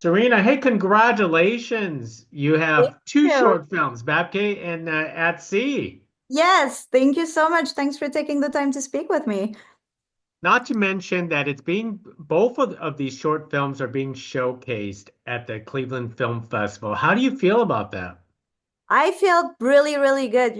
Serena, hey, congratulations. You Thank have two you. short films, Babka and At Sea. Yes, thank you so much. Thanks for taking the time to speak with me. Not to mention that both of these short films are being showcased at the Cleveland Film Festival. How do you feel about that? I feel really, really good.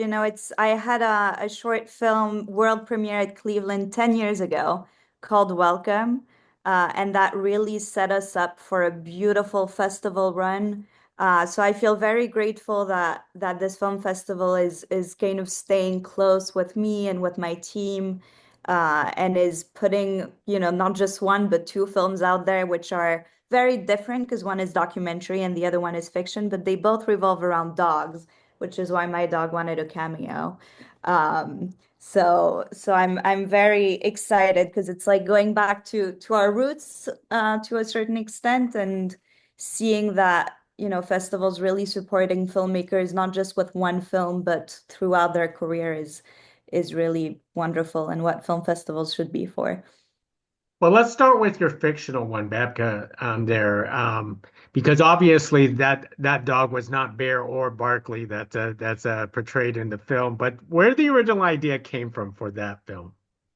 I had a short film world premiere at Cleveland 10 years ago called Welcome. And that really set us up for a beautiful festival run. So I feel very grateful that this film festival is kind of staying close with me and with my team, and is putting, not just one, but two films out there, which are very different because one is documentary and the other one is fiction, but they both revolve around dogs, which is why my dog wanted a cameo. So I'm very excited because it's like going back to our roots, to a certain extent, and seeing that, festivals really supporting filmmakers, not just with one film, but throughout their career is really wonderful and what film festivals should be for. Well, let's start with your fictional one, Babka, because obviously that dog was not Bear or Barkley that's portrayed in the film. But where the original idea came from for that film?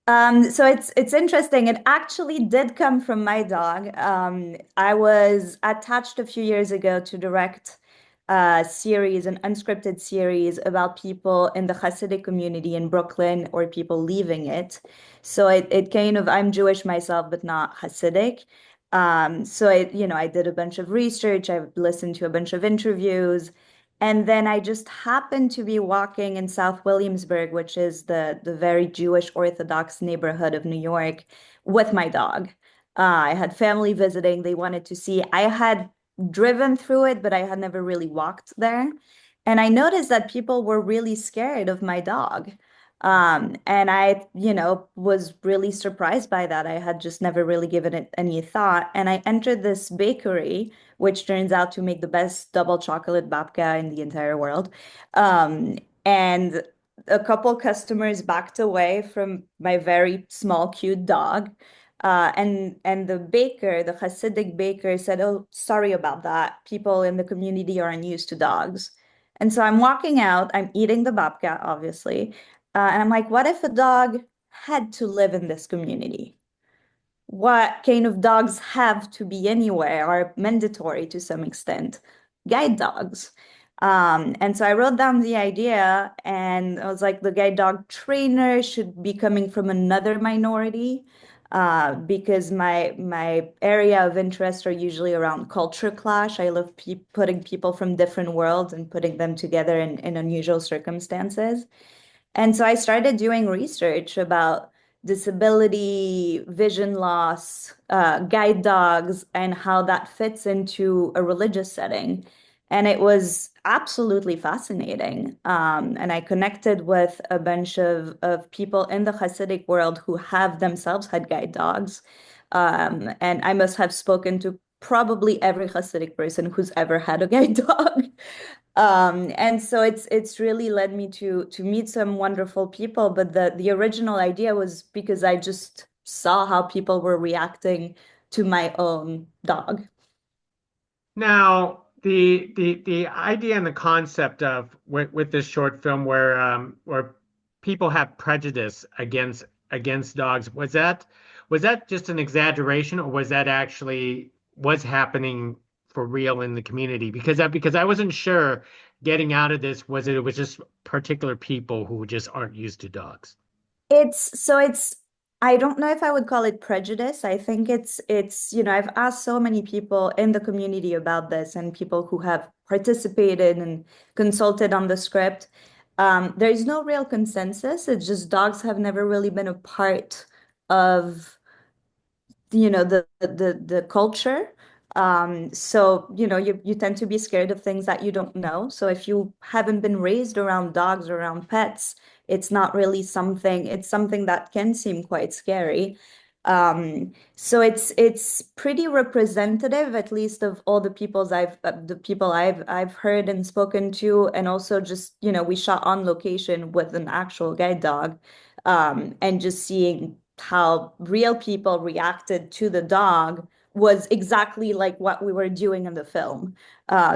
So it's interesting. It actually did come from my dog. I was attached a few years ago to direct a series, an unscripted series about people in the Hasidic community in Brooklyn or people leaving it. So it kind of, I'm Jewish myself, but not Hasidic. I did a bunch of research. I listened to a bunch of interviews. And then I just happened to be walking in South Williamsburg, which is the very Jewish Orthodox neighborhood of New York, with my dog. I had family visiting. They wanted to see. I had driven through it, but I had never really walked there. And I noticed that people were really scared of my dog. And I, was really surprised by that. I had just never really given it any thought. And I entered this bakery, which turns out to make the best double chocolate babka in the entire world. And a couple customers backed away from my very small, cute dog. And the baker, the Hasidic baker, said, "Oh, sorry about that. People in the community are unused to dogs." And so I'm walking out, I'm eating the babka, obviously. And I'm like, what if a dog had to live in this community? What kind of dogs have to be anywhere are mandatory to some extent? Guide dogs. And so I wrote down the idea and I was like, the guide dog trainer should be coming from another minority, because my area of interest are usually around culture clash. I love pe putting people from different worlds and putting them together in unusual circumstances. And so I started doing research about disability, vision loss, guide dogs, and how that fits into a religious setting. And it was absolutely fascinating. And I connected with a bunch of people in the Hasidic world who have themselves had guide dogs. And I must have spoken to probably every Hasidic person who's ever had a guide dog. And so it's really led me to meet some wonderful people, but the original idea was because I just saw how people were reacting to my own dog. Now, the idea and the concept of with this short film where people have prejudice against dogs, was that just an exaggeration, or was that actually was happening for real in the community? Because I wasn't sure getting out of this was it was just particular people who just aren't used to dogs. It's I don't know if I would call it prejudice. I think I've asked so many people in the community about this and people who have participated and consulted on the script. There's no real consensus. It's just dogs have never really been a part of the culture. So you tend to be scared of things that you don't know. So if you haven't been raised around dogs or around pets, it's something that can seem quite scary. So it's pretty representative, at least of all the people I've heard and spoken to, and also just, we shot on location with an actual guide dog, and just seeing how real people reacted to the dog was exactly like what we were doing in the film.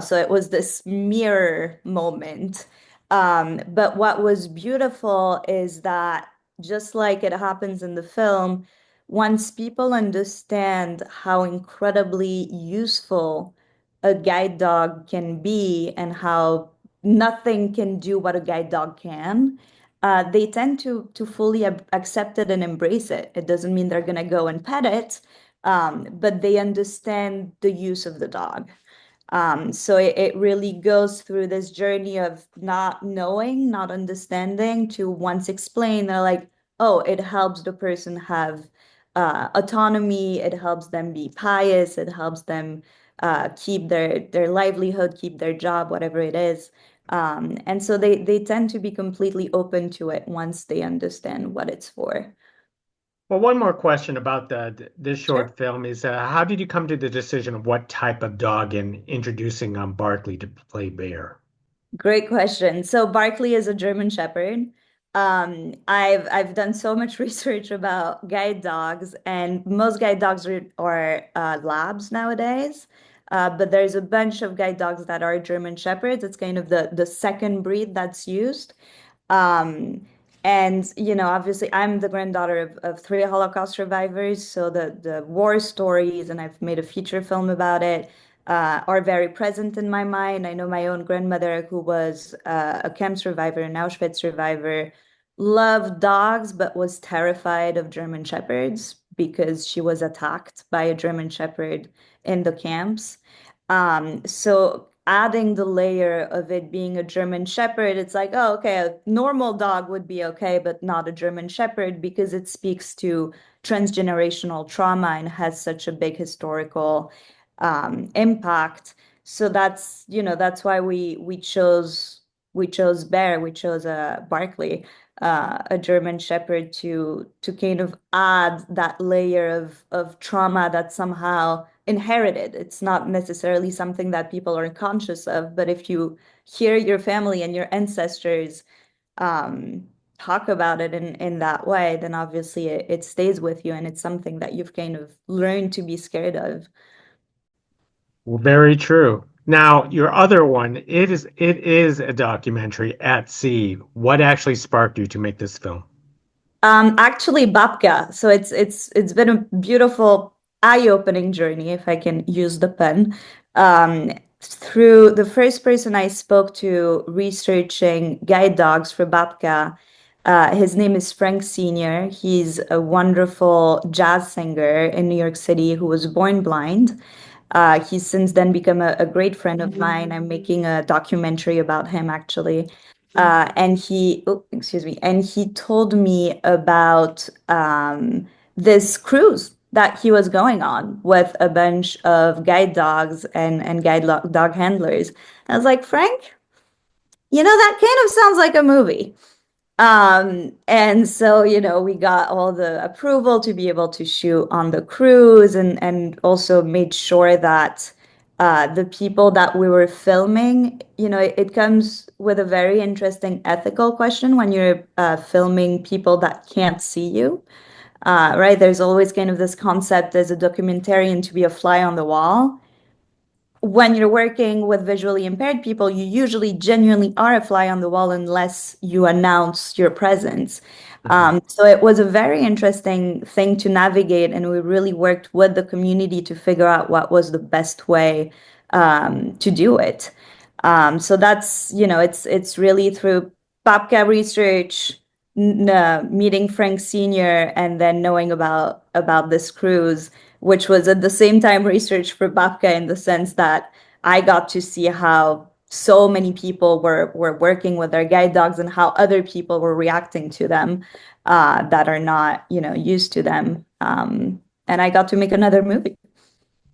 So it was this mirror moment. But what was beautiful is that just like it happens in the film, once people understand how incredibly useful a guide dog can be and how nothing can do what a guide dog can, they tend to fully accept it and embrace it. It doesn't mean they're gonna go and pet it, but they understand the use of the dog. So it really goes through this journey of not knowing, not understanding, to once explain, they're like, oh, it helps the person have autonomy, it helps them be pious, it helps them keep their livelihood, keep their job, whatever it is. And so they tend to be completely open to it once they understand what it's for. Well, one more question about this Sure. short film is how did you come to the decision of what type of dog in introducing Barkley to play Bear? Great question. So Barkley is a German Shepherd. I've done so much research about guide dogs, and most guide dogs are labs nowadays. But there's a bunch of guide dogs that are German Shepherds. It's kind of the second breed that's used. Um, and obviously, I'm the granddaughter of three Holocaust survivors, so the war stories, and I've made a feature film about it, are very present in my mind. I know my own grandmother, who was a camp survivor, an Auschwitz survivor, loved dogs, but was terrified of German Shepherds because she was attacked by a German Shepherd in the camps. So adding the layer of it being a German Shepherd, it's like, oh, okay, a normal dog would be okay, but not a German Shepherd because it speaks to transgenerational trauma and has such a big historical impact. So that's why we chose Bear, we chose Barkley, a German Shepherd to kind of add that layer of trauma that's somehow inherited. It's not necessarily something that people are conscious of, but if you hear your family and your ancestors um, talk about it in that way, then obviously it stays with you and it's something that you've kind of learned to be scared of. Well, very true. Now, your other one, it is a documentary at sea. What actually sparked you to make this film? Actually, Babka. So it's been a beautiful eye-opening journey, if I can use the pun. Through the first person I spoke to researching guide dogs for Babka, his name is Frank Senior. He's a wonderful jazz singer in New York City who was born blind. He's since then become a great friend of mine. I'm making a documentary about him, actually. And he told me about this cruise that he was going on with a bunch of guide dogs and dog handlers. I was like, Frank, that kind of sounds like a movie. And so, we got all the approval to be able to shoot on the cruise and also made sure that the people that we were filming, it comes with a very interesting ethical question when you're filming people that can't see you. Right? There's always kind of this concept as a documentarian to be a fly on the wall. When you're working with visually impaired people, you usually genuinely are a fly on the wall unless you announce your presence. Mhm. So it was a very interesting thing to navigate, and we really worked with the community to figure out what was the best way to do it. So it's really through Babka research, meeting Frank Senior, and then knowing about this cruise, which was at the same time research for Babka in the sense that I got to see how so many people were working with their guide dogs and how other people were reacting to them that are not, used to them. And I got to make another movie.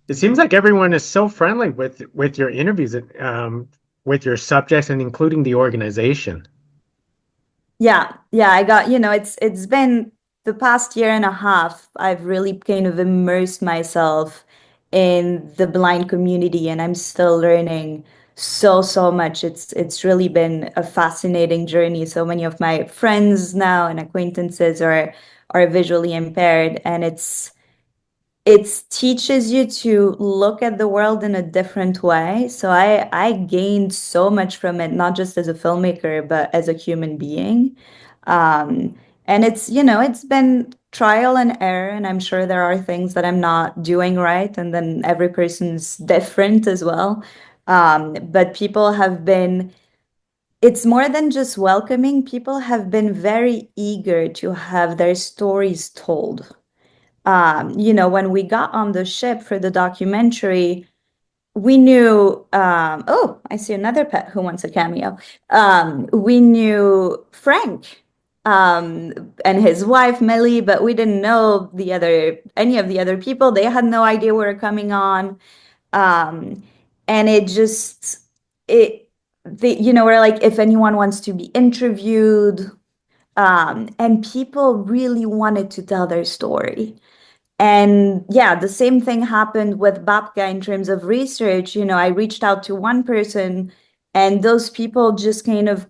It seems like everyone is so friendly with your interviews, with your subjects, and including the organization. Yeah, yeah, I got, it's been the past year and a half, I've really kind of immersed myself in the blind community and I'm still learning so much. It's really been a fascinating journey. So many of my friends now and acquaintances are visually impaired and it teaches you to look at the world in a different way. So I gained so much from it, not just as a filmmaker, but as a human being. Um, and it's been trial and error, and I'm sure there are things that I'm not doing right, and then every person's different as well. But people have been, it's more than just welcoming. People have been very eager to have their stories told. When we got on the ship for the documentary, we knew, oh, I see another pet who wants a cameo. We knew Frank, and his wife, Millie, but we didn't know any of the other people. They had no idea we were coming on. Um, and it just, we're like, if anyone wants to be interviewed, and people really wanted to tell their story. And yeah, the same thing happened with Babka in terms of research. I reached out to one person, and those people just kind of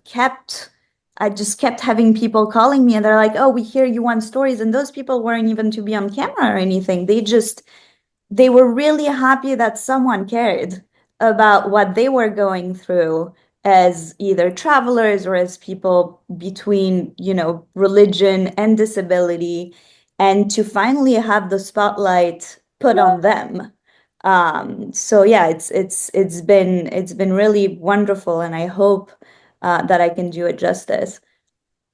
I just kept having people calling me, and they're like, oh, we hear you want stories. And those people weren't even to be on camera or anything. They were really happy that someone cared about what they were going through as either travelers or as people between, religion and disability, and to finally have the spotlight put on them. So yeah, it's been really wonderful, and I hope that I can do it justice.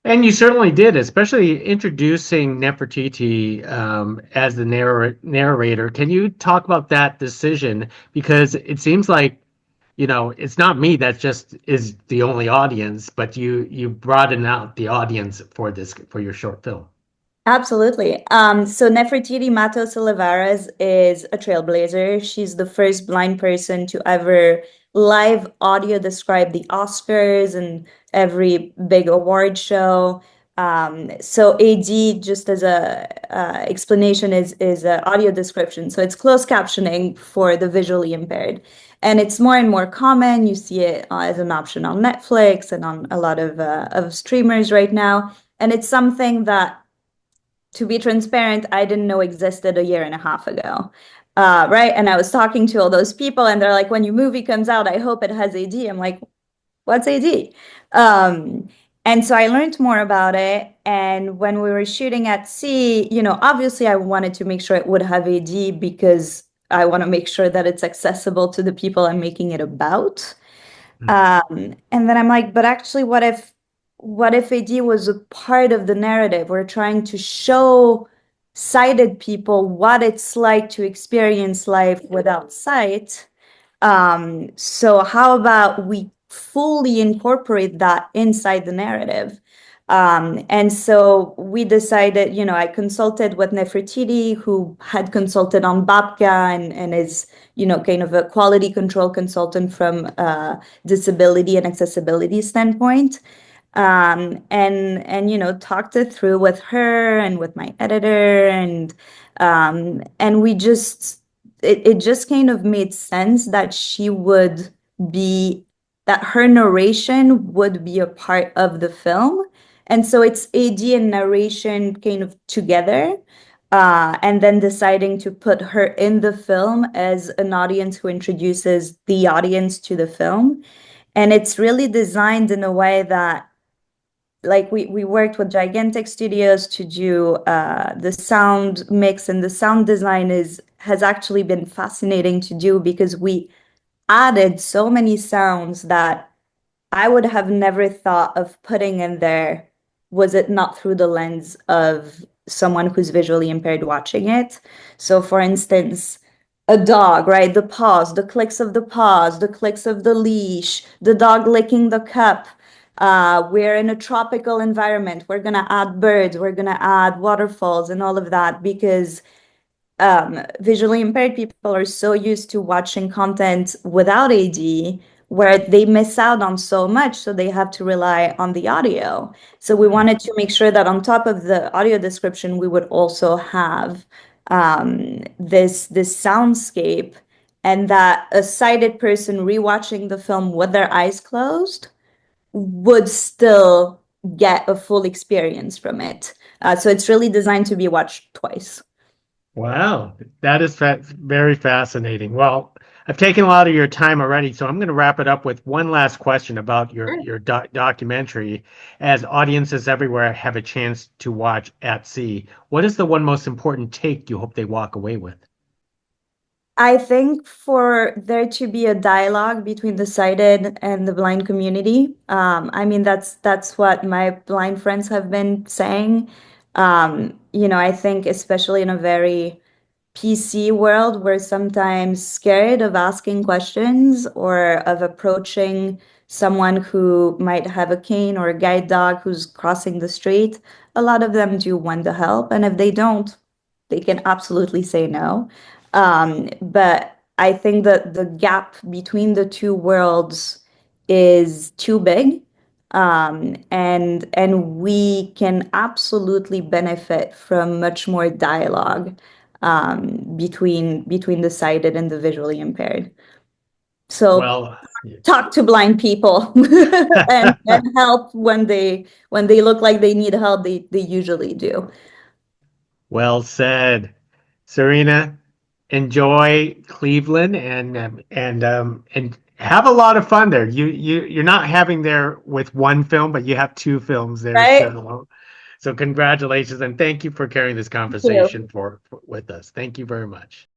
And you certainly did, especially introducing Nefertiti as the narrator. Can you talk about that decision? Because it seems like, it's not me that just is the only audience, but you broaden out the audience for your short film. Absolutely. So Nefertiti Matos Olivares is a trailblazer. She's the first blind person to ever live audio describe the Oscars and every big award show. So AD, just as a explanation, is a audio description. So it's closed captioning for the visually impaired, and it's more and more common. You see it as an option on Netflix and on a lot of streamers right now. And it's something that, to be transparent, I didn't know existed a year and a half ago. Right. And I was talking to all those people, and they're like, when your movie comes out, I hope it has AD. I'm like, what's AD? Um, and so I learned more about it. And when we were shooting at sea, obviously I wanted to make sure it would have AD because I want to make sure that it's accessible to the people I'm making it about. And then I'm like, but actually, what if AD was a part of the narrative? We're trying to show sighted people what it's like to experience life without sight. So how about we fully incorporate that inside the narrative? And so we decided, I consulted with Nefertiti, who had consulted on Babka and is, kind of a quality control consultant from disability and accessibility standpoint. And talked it through with her and with my editor, and it just kind of made sense that be that her narration would be a part of the film. And so it's AD and narration kind of together, and then deciding to put her in the film as an audience who introduces the audience to the film. And it's really designed in a way that, like, we worked with gigantic studios to do the sound mix, and the sound design has actually been fascinating to do because we added so many sounds that I would have never thought of putting in there, was it not through the lens of someone who's visually impaired watching it. So, for instance, a dog, right? The paws, the clicks of the paws, the clicks of the leash, the dog licking the cup. We're in a tropical environment. We're gonna add birds, we're gonna add waterfalls and all of that because visually impaired people are so used to watching content without AD where they miss out on so much, so they have to rely on the audio. So we wanted to make sure that on top of the audio description, we would also have this soundscape, and that a sighted person rewatching the film with their eyes closed would still get a full experience from it. So it's really designed to be watched twice. Wow, that is very fascinating. Well, I've taken a lot of your time already, so I'm going to wrap it up with one last question about your documentary. As audiences everywhere have a chance to watch At Sea, what is the one most important take you hope they walk away with? I think for there to be a dialogue between the sighted and the blind community, I mean that's what my blind friends have been saying. I think especially in a very PC world, we're sometimes scared of asking questions or of approaching someone who might have a cane or a guide dog who's crossing the street. A lot of them do want the help, and if they don't, they can absolutely say no. But I think that the gap between the two worlds is too big. And we can absolutely benefit from much more dialogue between the sighted and the visually impaired. So Well, talk to blind people and help when they look like they need help, they usually do. well said. Serena, enjoy Cleveland and have a lot of fun there. You're not having there with one film, but you have two films there. Right? So congratulations and thank you for carrying this Thank you. conversation with us. Thank you very much.